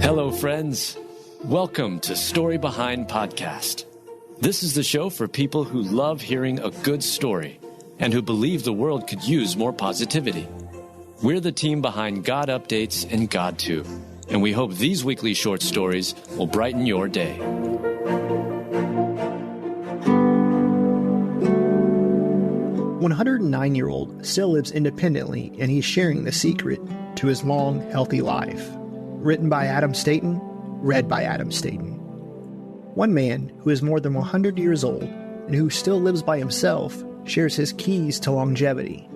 Hello, friends. Welcome to Story Behind Podcast. This is the show for people who love hearing a good story and who believe the world could use more positivity. We're the team behind GodUpdates and GodTube, and we hope these weekly short stories will brighten your day. One 109-year-old still lives independently, and he's sharing the secret to his long, healthy life. Written by Adam Staten, read by Adam Staten. One man who is more than 100 years old and who still lives by himself shares his keys to longevity.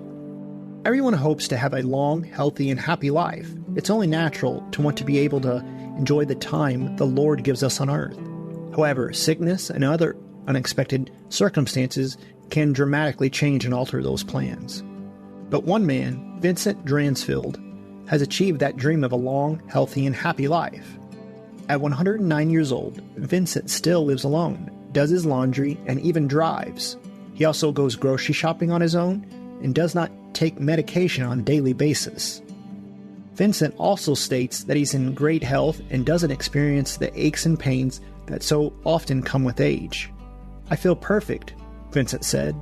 Everyone hopes to have a long, healthy, and happy life. It's only natural to want to be able to enjoy the time the Lord gives us on earth. However, sickness and other unexpected circumstances can dramatically change and alter those plans. But one man, Vincent Dransfield, has achieved that dream of a long, healthy, and happy life. At 109 years old, Vincent still lives alone, does his laundry, and even drives. He also goes grocery shopping on his own and does not take medication on a daily basis. Vincent also states that he's in great health and doesn't experience the aches and pains that so often come with age. "I feel perfect," Vincent said.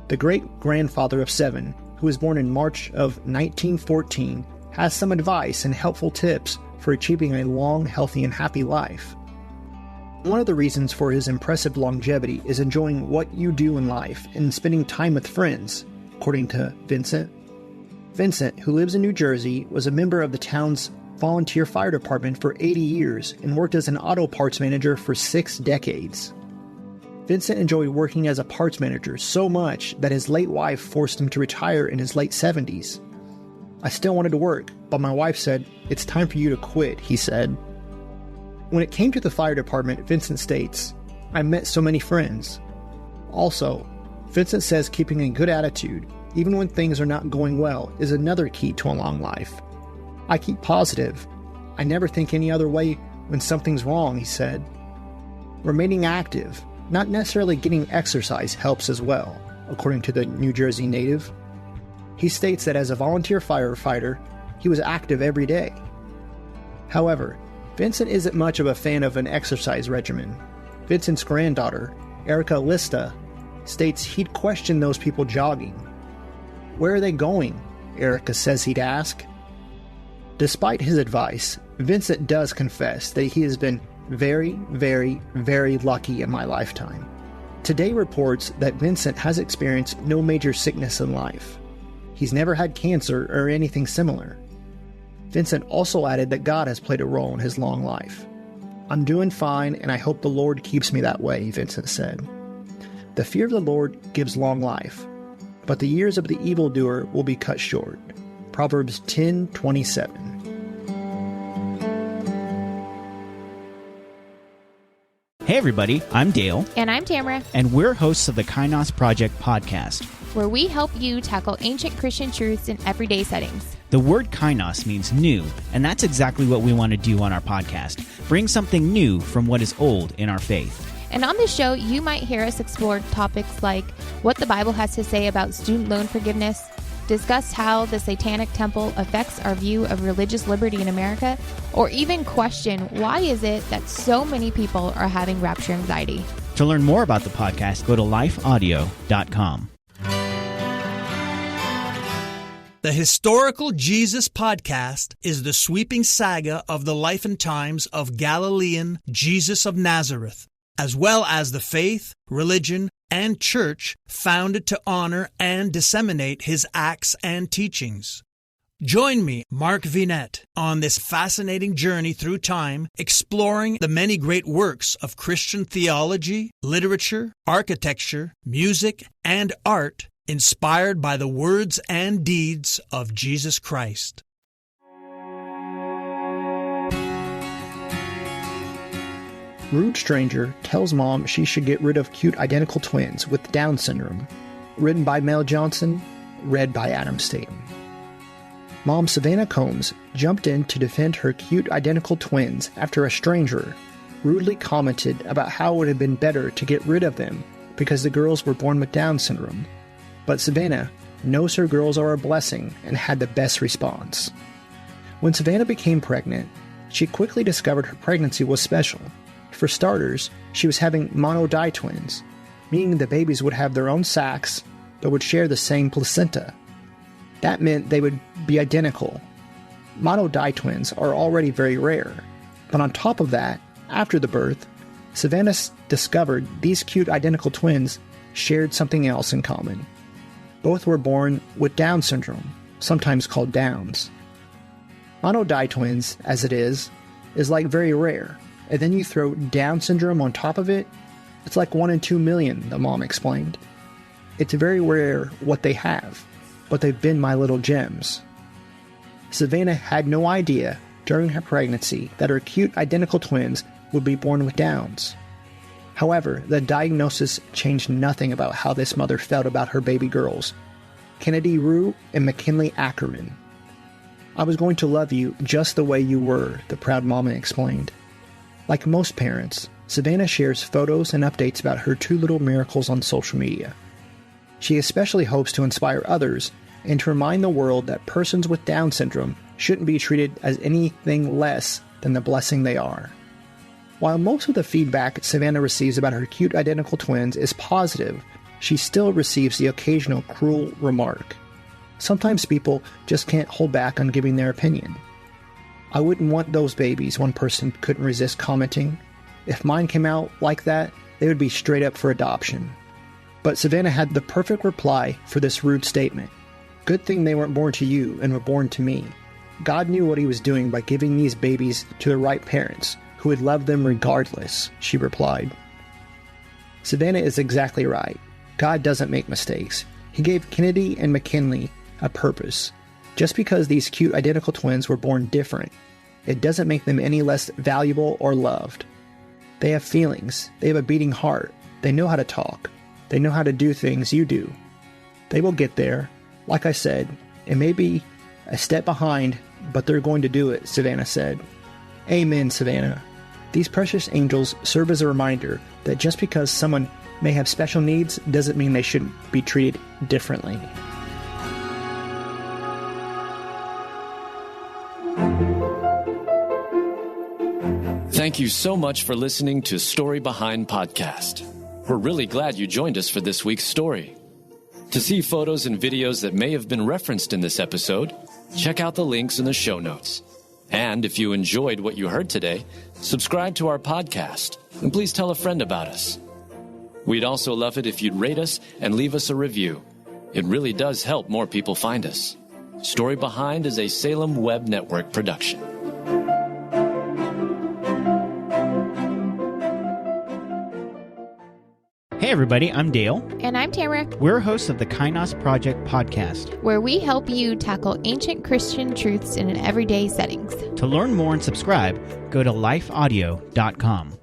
The great-grandfather of 7, who was born in March of 1914, has some advice and helpful tips for achieving a long, healthy, and happy life. One of the reasons for his impressive longevity is enjoying what you do in life and spending time with friends, according to Vincent. Vincent, who lives in New Jersey, was a member of the town's volunteer fire department for 80 years and worked as an auto parts manager for 6 decades. Vincent enjoyed working as a parts manager so much that his late wife forced him to retire in his late 70s. "I still wanted to work, but my wife said, 'It's time for you to quit,'" he said. When it came to the fire department, Vincent states, "I met so many friends." Also, Vincent says keeping a good attitude, even when things are not going well, is another key to a long life. "I keep positive. I never think any other way when something's wrong," he said. Remaining active, not necessarily getting exercise, helps as well, according to the New Jersey native. He states that as a volunteer firefighter, he was active every day. However, Vincent isn't much of a fan of an exercise regimen. Vincent's granddaughter, Erica Lista, states he'd question those people jogging. "Where are they going?" Erica says he'd ask. Despite his advice, Vincent does confess that he has been very, very, very lucky in my lifetime. Today reports that Vincent has experienced no major sickness in life. He's never had cancer or anything similar. Vincent also added that God has played a role in his long life. "I'm doing fine, and I hope the Lord keeps me that way," Vincent said. The fear of the Lord gives long life, but the years of the evildoer will be cut short. Proverbs 10:27. Hey everybody, I'm Dale. And I'm Tamara. And we're hosts of the Kainos Project podcast, where we help you tackle ancient Christian truths in everyday settings. The word kainos means new, and that's exactly what we want to do on our podcast. Bring something new from what is old in our faith. And on this show, you might hear us explore topics like what the Bible has to say about student loan forgiveness, discuss how the Satanic Temple affects our view of religious liberty in America, or even question why is it that so many people are having rapture anxiety. To learn more about the podcast, go to lifeaudio.com. The Historical Jesus Podcast is the sweeping saga of the life and times of Galilean Jesus of Nazareth, as well as the faith, religion, and church founded to honor and disseminate his acts and teachings. Join me, Mark Vinette, on this fascinating journey through time, exploring the many great works of Christian theology, literature, architecture, music, and art inspired by the words and deeds of Jesus Christ. Rude stranger tells mom she should get rid of cute identical twins with Down syndrome. Written by Mel Johnson, read by Adam Staten. Mom Savannah Combs jumped in to defend her cute identical twins after a stranger rudely commented about how it would have been better to get rid of them because the girls were born with Down syndrome. But Savannah knows her girls are a blessing and had the best response. When Savannah became pregnant, she quickly discovered her pregnancy was special. For starters, she was having monodi twins, meaning the babies would have their own sacs but would share the same placenta. That meant they would be identical. Monodi twins are already very rare, but on top of that, after the birth, Savannah discovered these cute identical twins shared something else in common. Both were born with Down syndrome, sometimes called Downs. Monodi twins, as it is like very rare, and then you throw Down syndrome on top of it, it's like 1 in 2 million, the mom explained. It's very rare what they have, but they've been my little gems. Savannah had no idea during her pregnancy that her cute identical twins would be born with Downs. However, the diagnosis changed nothing about how this mother felt about her baby girls, Kennedy Rue and McKinley Ackerman. I was going to love you just the way you were, the proud mama explained. Like most parents, Savannah shares photos and updates about her 2 little miracles on social media. She especially hopes to inspire others and to remind the world that persons with Down syndrome shouldn't be treated as anything less than the blessing they are. While most of the feedback Savannah receives about her cute identical twins is positive, she still receives the occasional cruel remark. Sometimes people just can't hold back on giving their opinion. I wouldn't want those babies, one person couldn't resist commenting. If mine came out like that, they would be straight up for adoption. But Savannah had the perfect reply for this rude statement. Good thing they weren't born to you and were born to me. God knew what he was doing by giving these babies to the right parents, who would love them regardless, she replied. Savannah is exactly right. God doesn't make mistakes. He gave Kennedy and McKinley a purpose. Just because these cute identical twins were born different, it doesn't make them any less valuable or loved. They have feelings. They have a beating heart. They know how to talk. They know how to do things you do. They will get there. Like I said, it may be a step behind, but they're going to do it, Savannah said. Amen, Savannah. These precious angels serve as a reminder that just because someone may have special needs doesn't mean they shouldn't be treated differently. Thank you so much for listening to Story Behind Podcast. We're really glad you joined us for this week's story. To see photos and videos that may have been referenced in this episode, check out the links in the show notes. And if you enjoyed what you heard today, subscribe to our podcast, and please tell a friend about us. We'd also love it if you'd rate us and leave us a review. It really does help more people find us. Story Behind is a Salem Web Network production. Hey everybody, I'm Dale. And I'm Tamara, We're hosts of the Kainos Project podcast. where we help you tackle ancient Christian truths in an everyday settings. To learn more and subscribe, go to lifeaudio.com.